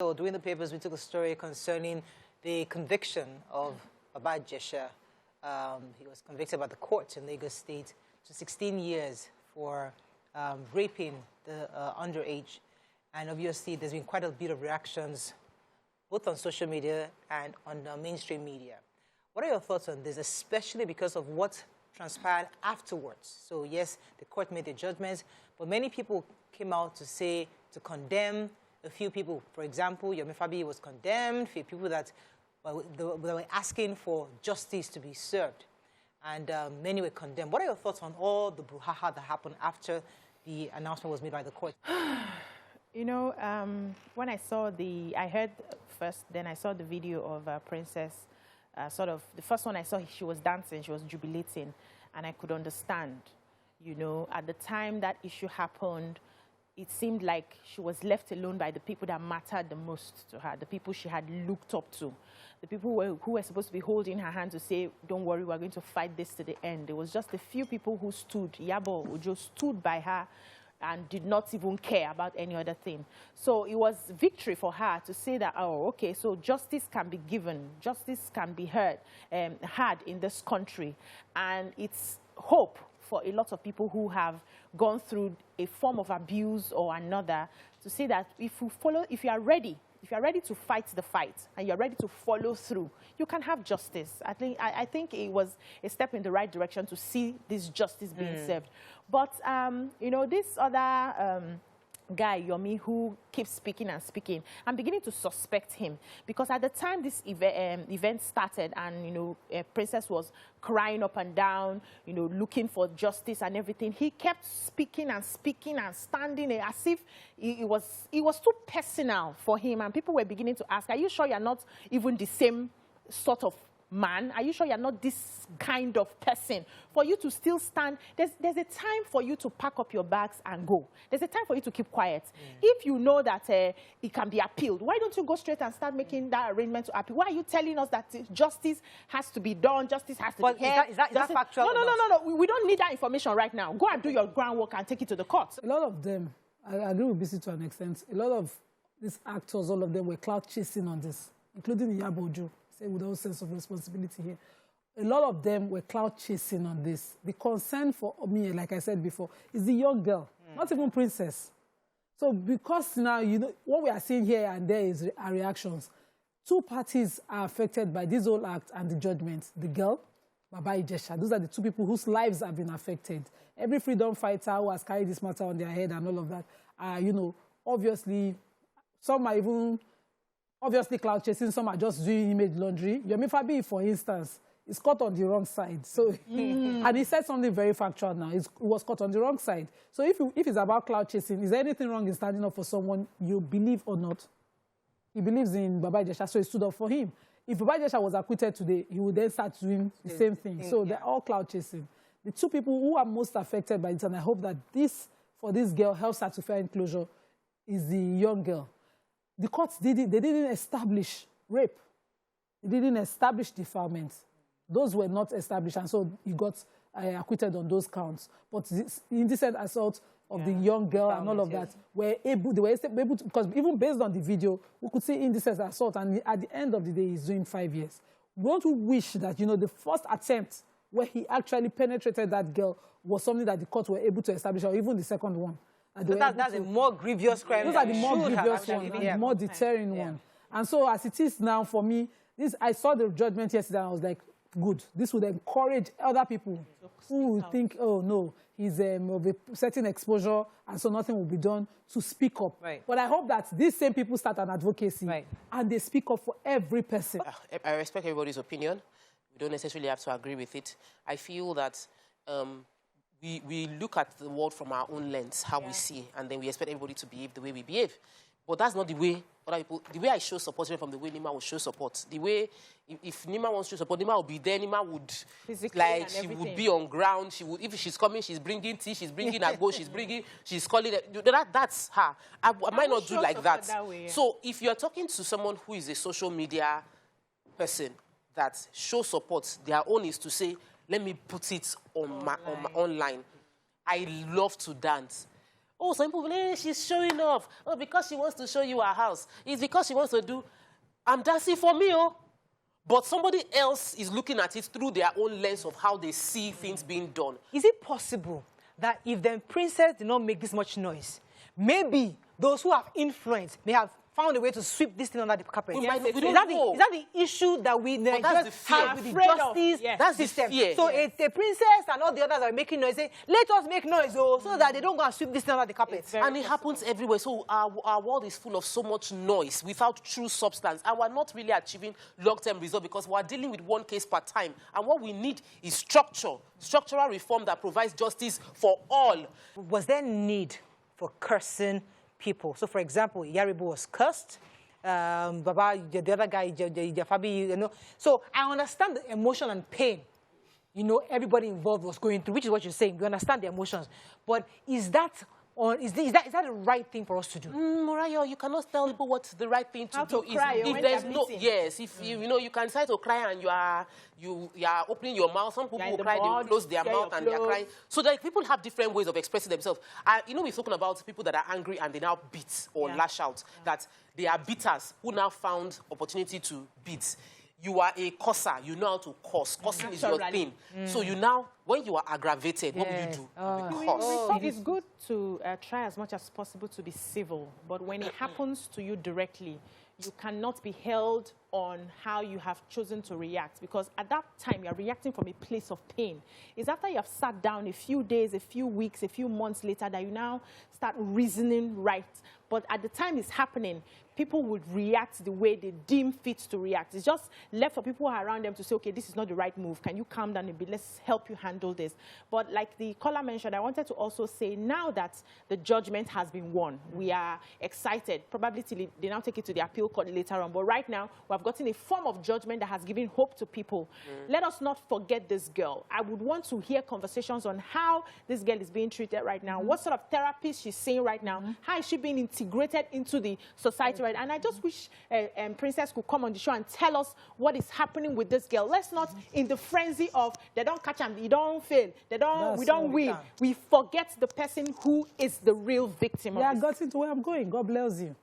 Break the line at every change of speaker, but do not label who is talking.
So during the papers, we took a story concerning the conviction of Baba Ijesha. He was convicted by the court in Lagos State to 16 years for raping the underage. And obviously, there's been quite a bit of reactions, both on social media and on mainstream media. What are your thoughts on this, especially because of what transpired afterwards? So yes, the court made the judgments, but many people came out to condemn. A few people, for example, Yomi Fabi was condemned, a few people that were asking for justice to be served, and many were condemned. What are your thoughts on all the brouhaha that happened after the announcement was made by the court?
You know, when I heard first, then I saw the video of Princess, the first one I saw, she was dancing, she was jubilating, and I could understand, you know, at the time that issue happened, it seemed like she was left alone by the people that mattered the most to her, the people she had looked up to, the people who were supposed to be holding her hand to say, don't worry, we're going to fight this to the end. There was just a few people who stood. Yabo Ojo stood by her and did not even care about any other thing. So it was victory for her to say that, oh, okay, so justice can be given, justice can be had in this country. And it's hope for a lot of people who have gone through a form of abuse or another, to say that if you are ready to fight the fight and you're ready to follow through, you can have justice. I think it was a step in the right direction to see this justice being served. But, you know, this other guy, Yomi, who keeps speaking and speaking, I'm beginning to suspect him, because at the time this event started and, you know, Princess was crying up and down, you know, looking for justice and everything, he kept speaking and standing as if it was too personal for him, and people were beginning to ask, are you sure you're not even the same sort of man? Are you sure you're not this kind of person? For you to still stand, there's a time for you to pack up your bags and go. There's a time for you to keep quiet. If you know that it can be appealed, why don't you go straight and start making that arrangement to appeal? Why are you telling us that justice has to be done, justice has to be held?
Is that factual?
No. We don't need that information right now. Go and do your groundwork and take it to the court.
A lot of them, I agree with BC to an extent, a lot of these actors, all of them were clout chasing on this, including Yabo Ojo. With no sense of responsibility here. A lot of them were clout chasing on this. The concern for me, like I said before, is the young girl, not even Princess. So because now, you know, what we are seeing here and there is our reactions. Two parties are affected by this whole act and the judgment. The girl, Baba Ijesha. Those are the two people whose lives have been affected. Every freedom fighter who has carried this matter on their head and all of that, you know, obviously, some are even obviously clout chasing, some are just doing image laundry. Yomi Fabi, for instance, is caught on the wrong side. So, and he said something very factual now. He was caught on the wrong side. So if it's about clout chasing, is there anything wrong in standing up for someone you believe or not? He believes in Baba Ijesha, so he stood up for him. If Baba Ijesha was acquitted today, he would then start doing the same thing. So they're all clout chasing. The two people who are most affected by it, and I hope that for this girl, helps her to fair enclosure, is the young girl. The courts they didn't establish rape. They didn't establish defilement. Those were not established, and so he got acquitted on those counts. But this indecent assault of the young girl and all of that, they were able to, because even based on the video, we could see indecent assault, and at the end of the day, he's doing 5 years. We want to wish that, you know, the first attempt where he actually penetrated that girl was something that the court were able to establish, or even the second one.
So that's a more grievous crime.
Those are the more grievous one, and the more deterring one. And so as it is now, for me, I saw the judgment yesterday, and I was like, good. This would encourage other people who would think, oh, no, he's of a certain exposure, and so nothing will be done, to speak up. But I hope that these same people start an advocacy, and they speak up for every person.
I respect everybody's opinion. We don't necessarily have to agree with it. I feel that we look at the world from our own lens, how we see, and then we expect everybody to behave the way we behave. But that's not the way other people. The way I show support from the way Nima will show support. The way, if Nima wants to show support, Nima will be there. Nima would, like, she would be on ground. She would, if she's coming, she's bringing tea, she's bringing a go, she's calling it. That's her. I might not do like that. So if you're talking to someone who is a social media person that shows support, their own is to say, let me put it on my online. I love to dance. Oh, some people, she's showing off. Oh, because she wants to show you her house. It's because she wants to do, I'm dancing for me, oh. But somebody else is looking at it through their own lens of how they see things being done.
Is it possible that if the princess did not make this much noise, maybe those who have influence may have found a way to sweep this thing under the carpet?
We
Yes.
don't know.
Is that the issue that we
that's the fear.
have with the justice
That's the
system?
fear.
So it's the princess and all the others are making noise, saying, let us make noise, so that they don't go and sweep this thing under the carpet.
And it happens everywhere. So our world is full of so much noise without true substance. And we're not really achieving long-term results because we're dealing with one case per time. And what we need is structural reform that provides justice for all.
Was there need for cursing people? So, for example, Yaribo was cursed. Baba, the other guy, Fabi, you know. So I understand the emotion and pain, you know, everybody involved was going through, which is what you're saying. We understand the emotions. But is that the right thing for us to do?
Morayo, you cannot tell people what's the right thing to do.
If
there's no, yes, if you know, you can decide to cry and you are opening your mouth. Some people will cry, they will close their mouth and they are crying. So like people have different ways of expressing themselves. You know, we're talking about people that are angry and they now beat or lash out. That they are beaters who now found opportunity to beat. You are a curser. You know how to curse. Cursing is your thing. So you now, when you are aggravated, what will you do? You curse.
It's good to try as much as possible to be civil, but when it happens to you directly, you cannot be held on how you have chosen to react, because at that time you're reacting from a place of pain. It's after you have sat down a few days, a few weeks, a few months later that you now start reasoning right. But at the time it's happening, people would react the way they deem fit to react. It's just left for people who are around them to say, okay, this is not the right move. Can you calm down a bit? Let's help you handle this. But like the caller mentioned, I wanted to also say, now that the judgment has been won, we are excited. Probably till they now take it to the appeal court later on. But right now, we have gotten a form of judgment that has given hope to people. Let us not forget this girl. I would want to hear conversations on how this girl is being treated right now, what sort of therapy she's seeing right now, how is she being integrated into the society right now. And I just wish Princess could come on the show and tell us what is happening with this girl. Let's not, in the frenzy of they don't catch him, they don't fail, we don't win. We forget the person who is the real victim of this.
I got into where I'm going. God bless you.